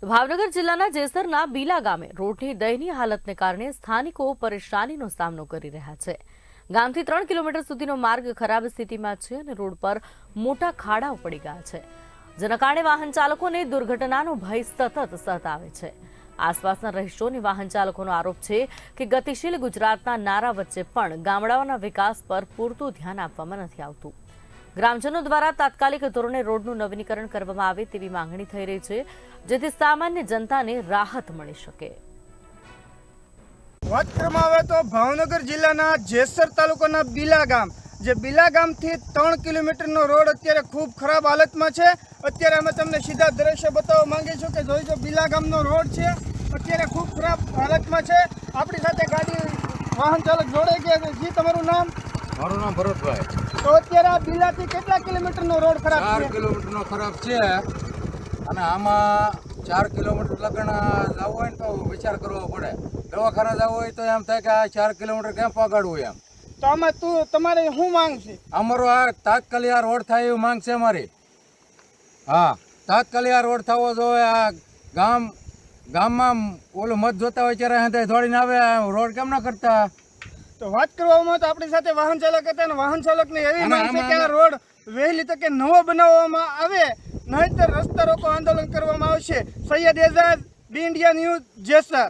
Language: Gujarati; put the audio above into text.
ભાવનગર જિલ્લાના જેસરના બીલા ગામે રોડની દયનીય હાલતને કારણે સ્થાનિકો પરેશાનીનો સામનો કરી રહ્યા છે। ગામથી 3 કિલોમીટર સુધીનો માર્ગ ખરાબ સ્થિતિમાં છે અને રોડ પર મોટા ખાડાઓ પડી ગયા છે, જેના કારણે વાહન ચાલકોને દુર્ઘટનાનો ભય સતત સતાવે છે। આસપાસના રહીશોની વાહન ચાલકોનો આરોપ છે કે ગતિશીલ ગુજરાતના નારા વચ્ચે પણ ગામડાઓના વિકાસ પર પૂરતું ધ્યાન આપવામાં નથી આવતું। ગ્રામજનો દ્વારા તાત્કાલિક ધોરણે રોડનું નવીનીકરણ કરવામાં આવે તેવી માંગણી થઈ રહી છે, જેથી સામાન્ય જનતાને રાહત મળી શકે। વાત કરવામાં આવે તો ભાવનગર જિલ્લાના જેસર તાલુકાના બીલા ગામ, જે બીલા ગામથી 3 કિલોમીટરનો રોડ અત્યારે ખૂબ ખરાબ હાલતમાં છે। અત્યારે અમે તમને સીધા દ્રશ્ય બતાવવા માંગીએ છીએ કે જોઈ જો બીલા ગામનો રોડ છે, અત્યારે ખૂબ ખરાબ હાલતમાં છે। આપણી સાથે ગાડી વાહન ચાલક જોડે ગયા છે। જી, તમારું નામ? મારું નામ ભરતભાઈ। તો અત્યારે આ બીલાથી કેટલા કિલોમીટરનો રોડ ખરાબ છે? 4 કિલોમીટરનો ખરાબ છે અને આમાં 4 કિલોમીટર લગન જવું હોય ને તો વિચાર કરવો પડે। દવાખાના જવું હોય તો એમ થાય કે આ 4 કિલોમીટર કેમ પગાડવું એમ। તો આમાં તમારે શું માંગ છે? અમારો આ તાત્કાલિક આ રોડ થાય એવી માંગ છે અમારી। હા, તાત્કાલિક આ રોડ થવો જોઈએ। આ ગામમાં ઓલું મત જોતા હોય ત્યારે દોડીને આવે, રોડ કેમ ના કરતા? તો વાત કરવામાં તો આપણી સાથે વાહન ચાલક હતા અને વાહન ચાલકને એવી માંગ છે કે આ રોડ વહેલી તકે નવો બનાવવામાં આવે, નહીંતર રસ્તા રોકો આંદોલન કરવામાં આવશે। Syed Azad, the India News, Jesar.